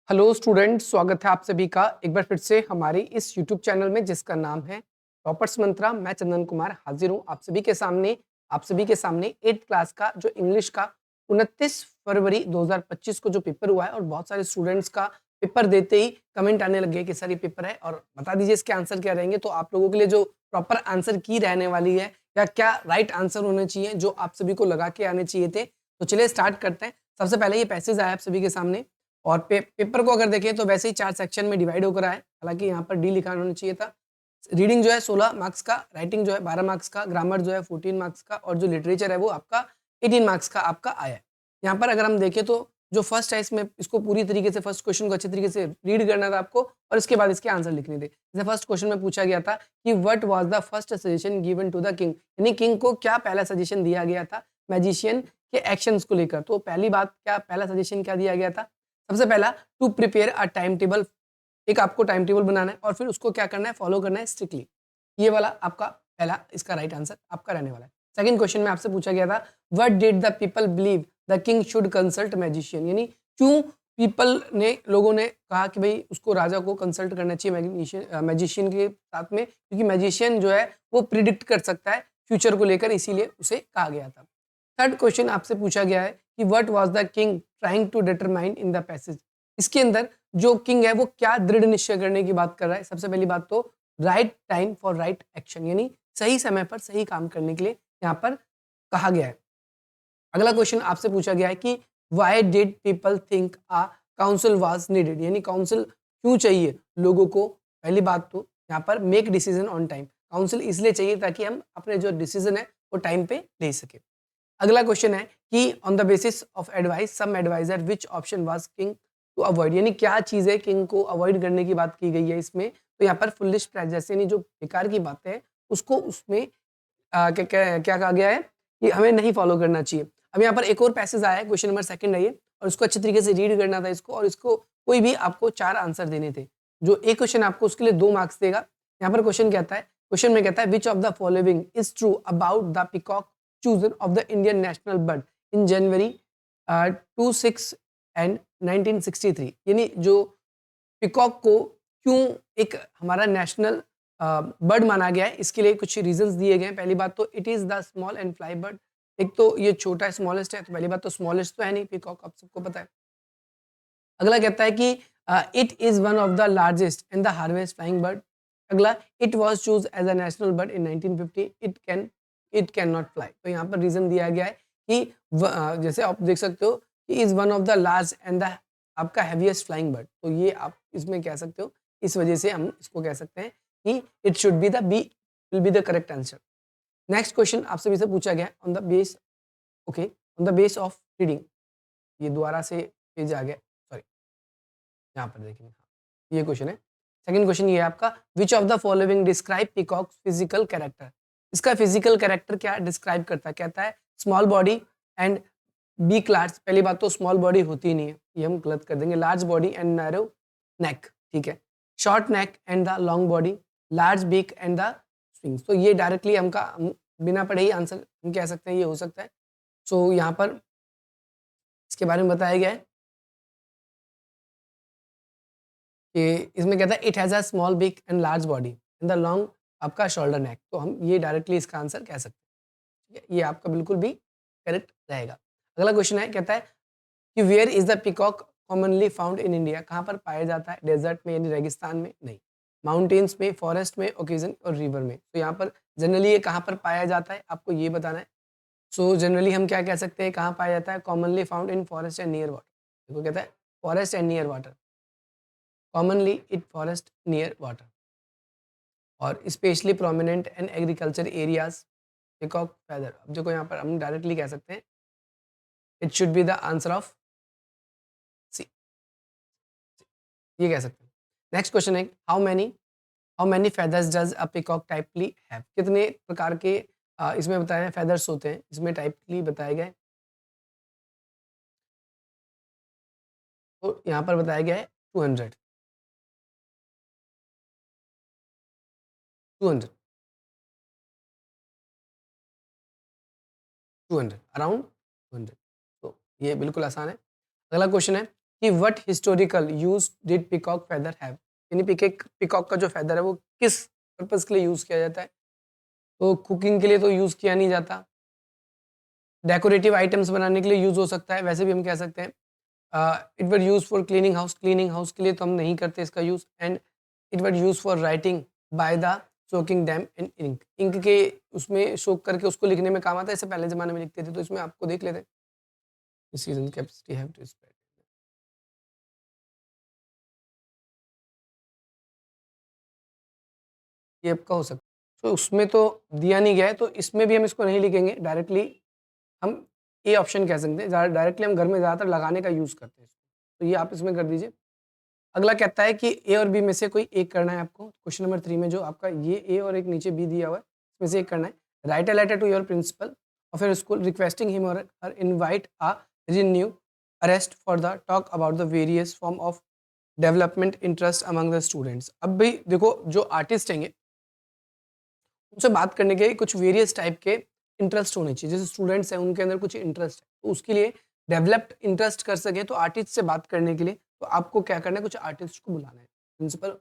Hello students, स्वागत है आप सभी का एक बार फिर से हमारे इस यूट्यूब चैनल में जिसका नाम है टॉपर्स मंत्रा। मैं चंदन कुमार हाजिर हूँ आप सभी के सामने 8th क्लास का जो इंग्लिश का 29 फरवरी 2025 को जो पेपर हुआ है और बहुत सारे स्टूडेंट्स का पेपर देते ही कमेंट आने लगे कि सर ये पेपर है और बता दीजिए इसके आंसर क्या रहेंगे। तो आप लोगों के लिए जो प्रॉपर आंसर की रहने वाली है या क्या राइट आंसर होने चाहिए जो आप सभी को लगा के आने चाहिए थे, तो चलिए स्टार्ट करते हैं। सबसे पहले ये पैसेज आया आप सभी के सामने और पेपर को अगर देखें तो वैसे ही 4 सेक्शन में डिवाइड होकर आया है। हालाँकि यहाँ पर डी लिखा होना चाहिए था। रीडिंग जो है 16 मार्क्स का, राइटिंग जो है 12 मार्क्स का, ग्रामर जो है 14 मार्क्स का और जो लिटरेचर है वो आपका 18 मार्क्स का आपका आया है। यहाँ पर अगर हम देखें तो जो फर्स्ट है इसमें इसको पूरी तरीके से फर्स्ट क्वेश्चन को अच्छे तरीके से रीड करना था आपको और इसके बाद इसके आंसर लिखने थे। जैसे फर्स्ट क्वेश्चन में पूछा गया था कि what was the first suggestion given to the king, यानी किंग को क्या पहला सजेशन दिया गया था मैजिशियन के एक्शंस को लेकर। तो पहली बात क्या पहला सजेशन क्या दिया गया था? सबसे पहला to prepare a time table, एक आपको टाइम टेबल बनाना है और फिर उसको क्या करना है फॉलो करना है स्ट्रिक्टली। ये वाला आपका पहला इसका राइट आंसर आपका रहने वाला है। सेकंड क्वेश्चन में आपसे पूछा गया था what did the people believe the king should consult magician, यानी क्यों पीपल ने लोगों ने कहा कि भाई उसको राजा को कंसल्ट करना चाहिए मैजिशियन के साथ में, क्योंकि मैजिशियन जो है वो प्रिडिक्ट कर सकता है फ्यूचर को लेकर, इसीलिए उसे कहा गया था। थर्ड क्वेश्चन आपसे पूछा गया है कि what was the king trying to determine in the passage, इसके अंदर जो किंग है वो क्या दृढ़ निश्चय करने की बात कर रहा है। सबसे पहली बात तो right time for right action, यानी सही समय पर सही काम करने के लिए यहाँ पर कहा गया है। अगला क्वेश्चन आपसे पूछा गया है कि why did people think a council was needed, यानी काउंसिल क्यों चाहिए लोगों को। पहली बात तो यहाँ पर make decision on time, council इसलिए चाहिए ताकि हम अपने जो डिसीजन है वो टाइम पे ले सके। अगला क्वेश्चन है कि on the basis of advice some adviser which option was king to avoid, यानी क्या चीज है किंग को अवॉइड करने की बात की गई है इसमें। तो यहाँ पर फुलिश प्रेजेस यानी जो बेकार की बातें हैं उसको उसमें क्या क्या क्या कहा गया है कि हमें नहीं फॉलो करना चाहिए। अब यहाँ पर एक और पैसेज आया है, क्वेश्चन नंबर सेकंड है ये, और इसको अच्छे तरीके से रीड करना था इसको, और इसको कोई भी आपको 4 आंसर देने थे। जो एक क्वेश्चन आपको उसके लिए 2 मार्क्स देगा। यहाँ पर क्वेश्चन कहता है, क्वेश्चन में कहता है विच of the following is true about the peacock chosen of the Indian national bird in January 26 and 1963, यानी जो पीकॉक को क्यों एक हमारा नेशनल बर्ड माना गया है, इसके लिए कुछ रीजंस दिए गए हैं। पहली बात तो it is the small and fly bird, एक तो ये छोटा है स्मॉलेस्ट है, तो पहली बात तो स्मॉलेस्ट तो है नहीं पीकॉक, आप सबको पता है। अगला कहता है कि it is one of the largest and the harvest flying bird. अगला it was choose as a national bird in 1950, it can not fly. तो यहाँ पर रीजन दिया गया है कि जैसे आप देख सकते हो कि is one of the large and the आपका हैवीएस्ट फ्लाइंग बर्ड, तो ये आप इसमें कह सकते हो, इस वजह से हम इसको कह सकते हैं कि it should be the B will be the correct answer. Next question आपसे भी से पूछा गया on the base, okay, on the base of reading, ये दोबारा से पेज आ गया, सॉरी, यहाँ पर देखेंगे, हाँ, ये क्वेश्चन है। सेकंड क्वेश्चन ये है आपका which of the following describe peacock physical character, इसका फिजिकल कैरेक्टर क्या डिस्क्राइब करता है। कहता है small body and beak large, पहली बात तो स्मॉल बॉडी होती ही नहीं है, ये हम गलत कर देंगे। Large body and narrow neck, ठीक है। Short neck and the long body, large beak and the swings, तो ये डायरेक्टली हम बिना पढ़े ही आंसर हम कह सकते हैं ये हो सकता है। सो यहाँ पर इसके बारे में बताया गया है कि इसमें कहता है it has a small big and large body and the long आपका शोल्डर नेक, तो हम ये डायरेक्टली इसका आंसर कह सकते हैं। ठीक है, ये आपका बिल्कुल भी करेक्ट रहेगा। अगला क्वेश्चन है, कहता है कि where is the peacock commonly found in India, कहाँ पर पाया जाता है। डेजर्ट में यानी रेगिस्तान में नहीं, माउंटेन्स में, फॉरेस्ट में, ओकेजन और रिवर में। तो यहाँ पर जनरली ये कहाँ पर पाया जाता है आपको ये बताना है। सो जनरली हम क्या कह सकते हैं कहाँ पाया जाता है, commonly found in forest and near water. देखो कहता है forest and near water, commonly in forest near water और specially prominent and agriculture areas peacock feather. अब देखो यहाँ पर हम डायरेक्टली कह सकते हैं it should be the answer of C, ये कह सकते हैं। नेक्स्ट क्वेश्चन है how many feathers does a peacock typically have, कितने प्रकार के इसमें बताए हैं फेदर्स होते हैं, इसमें टाइपली बताए गए। तो यहाँ पर बताया गया है 200, 200, 200 अराउंड 200। तो ये बिल्कुल आसान है। अगला क्वेश्चन है कि what historical use did peacock feather have, यानी पीकॉक का जो फेदर है वो किस पर्पज के लिए यूज किया जाता है? तो कुकिंग के लिए तो यूज किया नहीं जाता, डेकोरेटिव आइटम्स बनाने के लिए यूज हो सकता है, वैसे भी हम कह सकते हैं। It were use for cleaning house के लिए तो हम नहीं करते इसका use, and it were use for writing by the soaking dam in ink, ink के उसमें सोक करके उसको लिखने में काम आता है, इससे पहले जमाने में लिखते थे, तो इसमें आपको देख लेते हैं। Season capacity have to spread, ये आपका हो सकता है, तो उसमें तो दिया नहीं गया है, तो इसमें भी हम इसको नहीं लिखेंगे डायरेक्टली, हम ए ऑप्शन कह सकते हैं, डायरेक्टली हम घर में ज़्यादातर लगाने का यूज़ करते हैं इसको, तो ये आप इसमें कर दीजिए। अगला कहता है कि ए और बी में से कोई एक करना है आपको, क्वेश्चन नंबर 3 में जो आपका ये ए और एक नीचे बी दिया हुआ है, इसमें से एक करना है। Write a letter to your principal of your school requesting him or her invite a renew arrest for the talk about the various form of development interest among the students. अब भाई देखो, जो आर्टिस्ट हैं उनसे बात करने के कुछ वेरियस टाइप के इंटरेस्ट होने चाहिए, जैसे स्टूडेंट्स हैं उनके अंदर कुछ इंटरेस्ट है, तो उसके लिए डेवलप्ड इंटरेस्ट कर सके तो आर्टिस्ट से बात करने के लिए तो आपको क्या करना है, कुछ आर्टिस्ट को बुलाना है प्रिंसिपल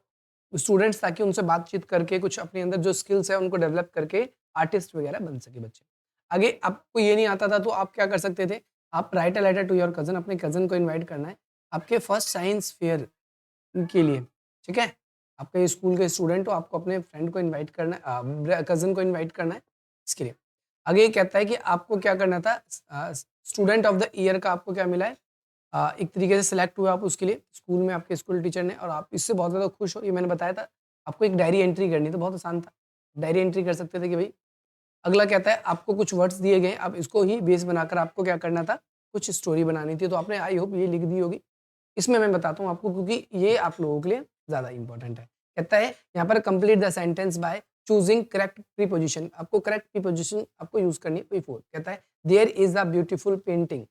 स्टूडेंट्स, ताकि उनसे बातचीत करके कुछ अपने अंदर जो स्किल्स है उनको डेवलप करके आर्टिस्ट वगैरह बन सके बच्चे। आगे आपको ये नहीं आता था तो आप क्या कर सकते थे, आप write a letter to your cousin, अपने कजन को इन्वाइट करना है आपके फर्स्ट साइंस फेयर के लिए, ठीक है? आपके स्कूल के स्टूडेंट हो, आपको अपने फ्रेंड को इनवाइट करना है, कज़न को इनवाइट करना है, इसके लिए। आगे ये कहता है कि आपको क्या करना था, स्टूडेंट ऑफ द ईयर का आपको क्या मिला है, एक तरीके से सिलेक्ट हुए आप उसके लिए स्कूल में, आपके स्कूल टीचर ने, और आप इससे बहुत ज़्यादा खुश हो, ये मैंने बताया था। आपको एक डायरी एंट्री करनी थी, बहुत आसान था। डायरी एंट्री कर सकते थे कि भई, अगला कहता है आपको कुछ वर्ड्स दिए गए, अब इसको ही बेस बनाकर आपको क्या करना था, कुछ स्टोरी बनानी थी, तो आपने आई होप ये लिख दी होगी। इसमें मैं बताता हूँ आपको, क्योंकि ये आप लोगों के लिए ज़्यादा इंपॉर्टेंट है। कहता है यहाँ पर complete the sentence by choosing correct preposition, आपको करेक्ट प्रीपोजिशन आपको यूज करनी है बिफोर। कहता है there is a beautiful painting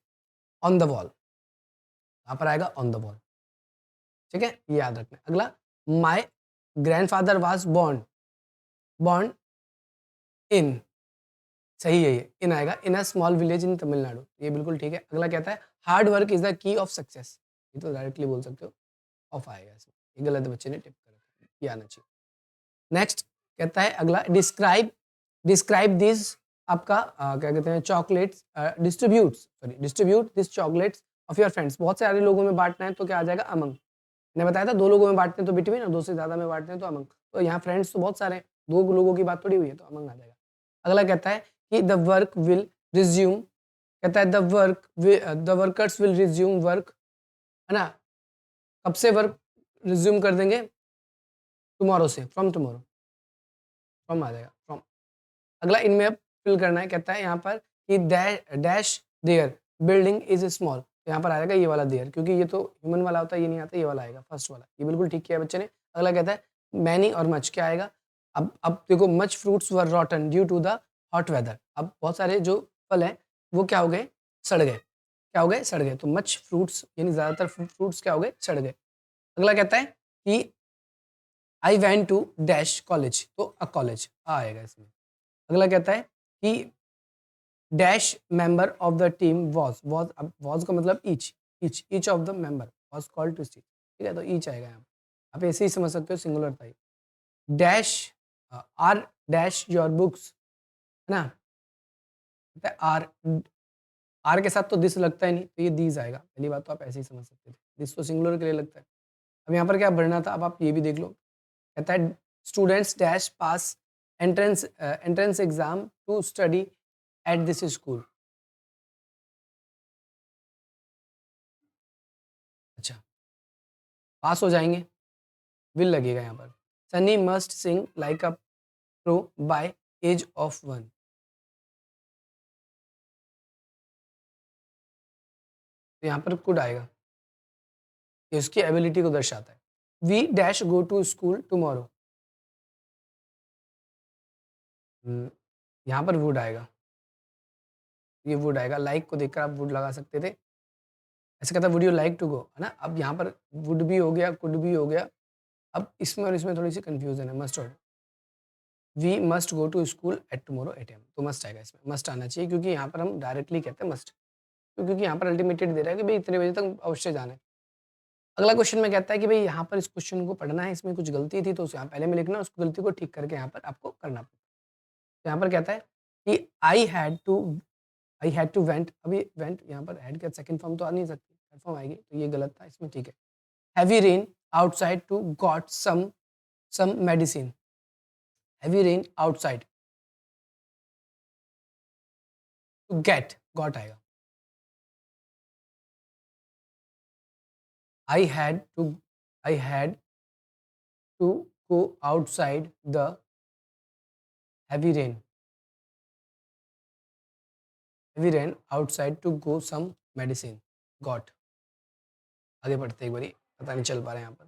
on the wall, यहाँ पर आएगा ऑन द वॉल, ठीक है, ये याद रखना है। अगला, my grandfather was born, born in, सही है, ये इन आएगा, in a small village in Tamil Nadu, ये बिल्कुल ठीक है। अगला कहता है hard work is the key of success, ये तो डायरेक्टली बोल सकते हो, ऑफ आएगा इसमें, ये गलत बच्चे ने टिप कर रखा है, ये आना चाहिए। नेक्स्ट कहता है अगला, डिस्क्राइब डिस्क्राइब दिस, आपका क्या कहते हैं, chocolates, distribute this chocolates of your friends, बहुत सारे लोगों में बांटना है तो क्या आ जाएगा, अमंग। मैंने बताया था 2 लोगों में बांटते हैं तो बिटवीन, और 2 से ज़्यादा में बांटते हैं तो अमंग, तो यहाँ फ्रेंड्स तो बहुत सारे हैं, 2 लोगों की बात थोड़ी हुई है, तो अमंग आ जाएगा। अगला कहता है कि द वर्क विल रिज्यूम, कहता है the workers will resume work, है ना, कब से वर्क रिज्यूम कर देंगे, टुमारो से, फ्रॉम टुमारो, फ्रॉम आ जाएगा, फ्रॉम। अगला इनमें अब फिल करना है, कहता है यहाँ पर कि dash there building is small, यहाँ पर आएगा ये वाला देयर, क्योंकि ये तो ह्यूमन वाला होता है, ये नहीं आता, ये वाला आएगा फर्स्ट वाला, ये बिल्कुल ठीक किया बच्चे ने। अगला कहता है मैनी और मच, क्या आएगा, अब देखो much fruits were rotten due to the hot weather, अब बहुत सारे जो फल हैं वो क्या हो गए, सड़ गए, क्या हो गए, सड़ गए, तो मच फ्रूट्स यानी ज़्यादातर फ्रूट्स क्या हो गए, सड़ गए। अगला कहता है कि I went to dash college, तो अ कॉलेज आएगा इसमें। अगला कहता है कि dash member of the team was, अब वाज का मतलब each of the member was called to speak, ठीक है, तो ईच आएगा यहाँ पे। आप ऐसे ही समझ सकते हो, सिंगुलर था ये। Dash are dash your books, है ना, कहता है आर, आर के साथ तो दिस लगता ही नहीं, तो ये दीज आएगा, पहली बात तो आप ऐसे ही समझ सकते थे, दिस तो सिंगुलर के लिए लगता है। अब यहाँ पर क्या बढ़ना था, अब आप ये भी देख लो, कहता है students dash pass entrance exam to study at this school, अच्छा, पास हो जाएंगे, विल लगेगा यहाँ पर। Sunny must sing like a pro by age of 1, तो यहाँ पर कुड आएगा, ये उसकी एबिलिटी को दर्शाता है। We dash go to school tomorrow, यहाँ पर वुड आएगा, ये वुड आएगा, लाइक को देखकर आप वुड लगा सकते थे। ऐसे कहता है would you like to go, है ना, अब यहाँ पर वुड भी हो गया, कुड भी हो गया, अब इसमें और इसमें थोड़ी सी कंफ्यूजन है, मस्ट और we must go to school at tomorrow 8 AM, तो मस्ट आएगा इसमें, मस्ट आना चाहिए, क्योंकि यहाँ पर हम डायरेक्टली कहते हैं मस्ट, क्योंकि यहाँ पर अल्टीमेटेड दे रहा है कि भाई इतने बजे तक अवश्य जाना है। अगला क्वेश्चन में कहता है कि भाई यहाँ पर इस क्वेश्चन को पढ़ना है, इसमें कुछ गलती थी तो उसे यहाँ पहले में लिखना, उस गलती को ठीक करके यहाँ पर आपको करना पड़ेगा। तो यहाँ पर कहता है कि आई हैड टू वेंट, अभी वेंट यहाँ पर हैड का सेकंड फॉर्म तो आ नहीं सकती, थर्ड फॉर्म आएगी, तो ये गलत था, इसमें ठीक है। Heavy rain outside to got some medicine, heavy rain outside to get, got आएगा। I had to I had to go outside the heavy rain heavy rain outside to go some medicine got। आगे बढ़ते एक बारी, पता नहीं चल पा रहा है यहाँ पर।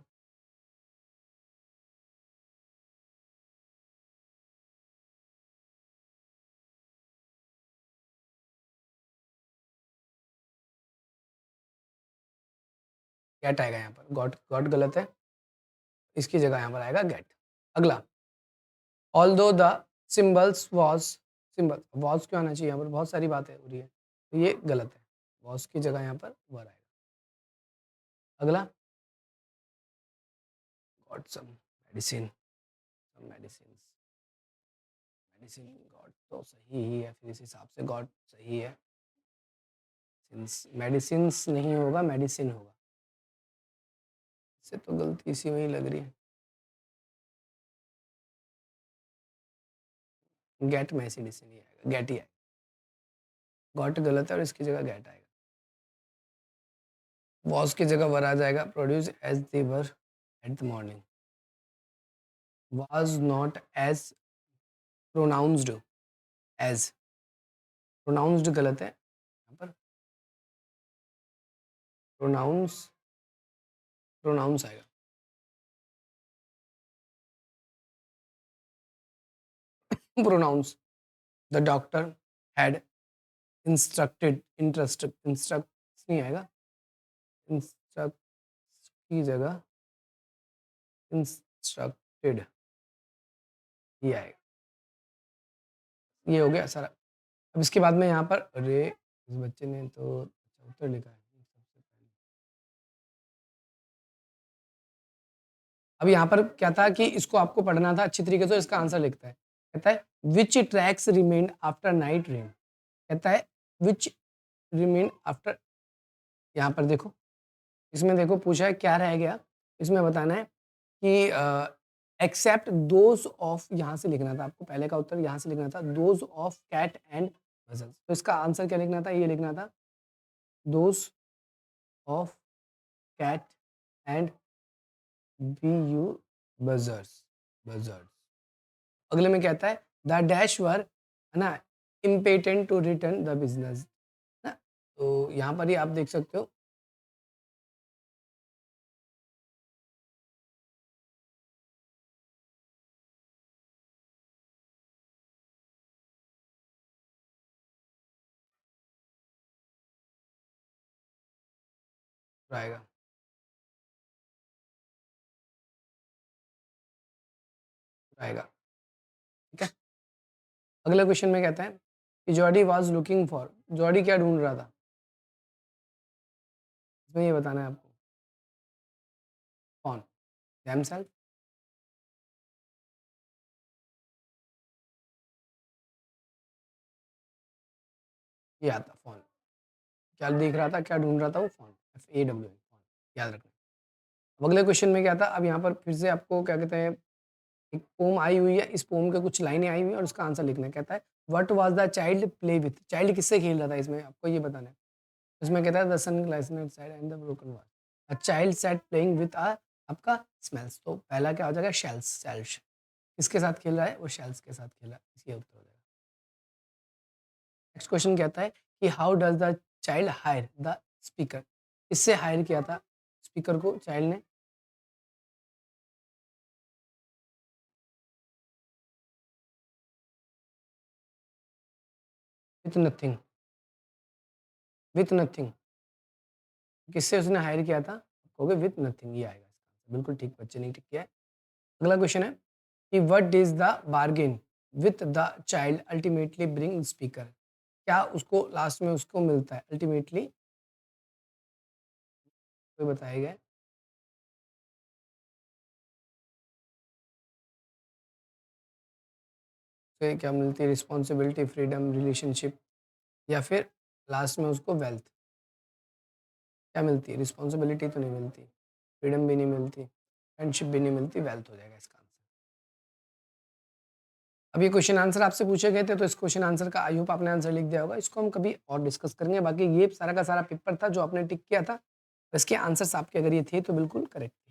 गेट आएगा यहाँ पर, गॉट गॉट गलत है, इसकी जगह यहाँ पर आएगा गेट। अगला, ऑल्दो द सिंबल्स वॉज क्यों आना चाहिए, यहाँ पर बहुत सारी बातें हो रही है, तो ये गलत है, वॉज की जगह यहाँ पर वर आएगा। अगला, got some medicine, medicine medicine got तो सही ही है, फिर इस हिसाब से गॉट सही है, मेडिसिन नहीं होगा, मेडिसिन होगा, इससे तो गलती इसी में ही लग रही है। गेट में ऐसी डिसीजन आएगा, गेट ही आएगा, गॉट गलत है और इसकी जगह गेट आएगा। वॉज की जगह वर आ जाएगा, produce as they were at the morning, was not as pronounced as, pronounced गलत है यहाँ पर, प्रोनाउंस आएगा। Pronounce, the doctor had instruct नहीं आएगा, इंस्ट्रक्ट की जगह इंस्ट्रक्टेड ये आएगा। ये हो गया सारा। अब इसके बाद में यहाँ पर, अरे इस बच्चे ने तो उत्तर लिखा है सबसे पहले। अब यहाँ पर क्या था कि इसको आपको पढ़ना था अच्छी तरीके से, इसका आंसर लिखता है, कहता है which tracks remain after night rain, कहता है विच रिमेन आफ्टर, यहाँ पर देखो, इसमें देखो पूछा है क्या रह गया, इसमें बताना है कि एक्सेप्ट दोज ऑफ, यहाँ से लिखना था आपको, पहले का उत्तर यहाँ से लिखना था, those of cat and puzzles, तो इसका आंसर क्या लिखना था, ये लिखना था those of cat and B U buzzers, अगले में कहता है द डैश वर, है ना, impatient to return the business ना, तो यहाँ पर ही आप देख सकते हो, आएगा, आएगा, ठीक है। अगले क्वेश्चन में कहता है कि Jordi was looking for, Jordi क्या ढूंढ रहा था, इसमें ये बताना है आपको, कौन, themselves, ये आता फोन, क्या देख रहा था, क्या ढूंढ रहा था वो, फोन, FAW, फोन, याद रखना। अब अगले क्वेश्चन में क्या था, अब यहाँ पर फिर से आपको क्या कहते हैं, एक पोम आई हुई है, इस पोम के कुछ लाइनें आई हुई हैं और उसका आंसर लिखना है, कहता है what was the child play with, child किससे खेल रहा था, इसमें आपको ये बताना है, इसमें कहता है the sun glisten side and the broken was, a child set playing with a, आपका स्मेल्स, तो पहला क्या हो जाएगा, शेल्स किसके साथ खेल रहा है, वो शेल्स के साथ खेल रहा है, इसलिए उत्तर हो जाएगा। नेक्स्ट क्वेश्चन कहता है कि how does the child hire the speaker, इससे हायर किया था स्पीकर को चाइल्ड ने, विथ नथिंग, विथ नथिंग, किससे उसने हायर किया था, कहोगे विथ नथिंग, ये आएगा इसका आंसर, बिल्कुल ठीक, बच्चे ने ठीक किया है। अगला क्वेश्चन है कि what is the bargain with the child ultimately bring speaker, क्या उसको लास्ट में उसको मिलता है अल्टीमेटली, कोई बताएगा, उससे क्या मिलती है? रिस्पॉन्सिबिलिटी, फ्रीडम, रिलेशनशिप या फिर लास्ट में उसको वेल्थ। क्या मिलती है? रिस्पॉन्सिबिलिटी तो नहीं मिलती, फ्रीडम भी नहीं मिलती, फ्रेंडशिप भी नहीं मिलती, वेल्थ हो जाएगा इसका आंसर। अब ये क्वेश्चन आंसर आपसे पूछे गए थे, तो इस क्वेश्चन आंसर का आई होप आपने आंसर लिख दिया होगा। इसको हम कभी और डिस्कस करेंगे। बाकी ये सारा का सारा पेपर था जो आपने टिक किया था। इसके आंसर्स आपके अगर ये थे तो बिल्कुल करेक्ट थे।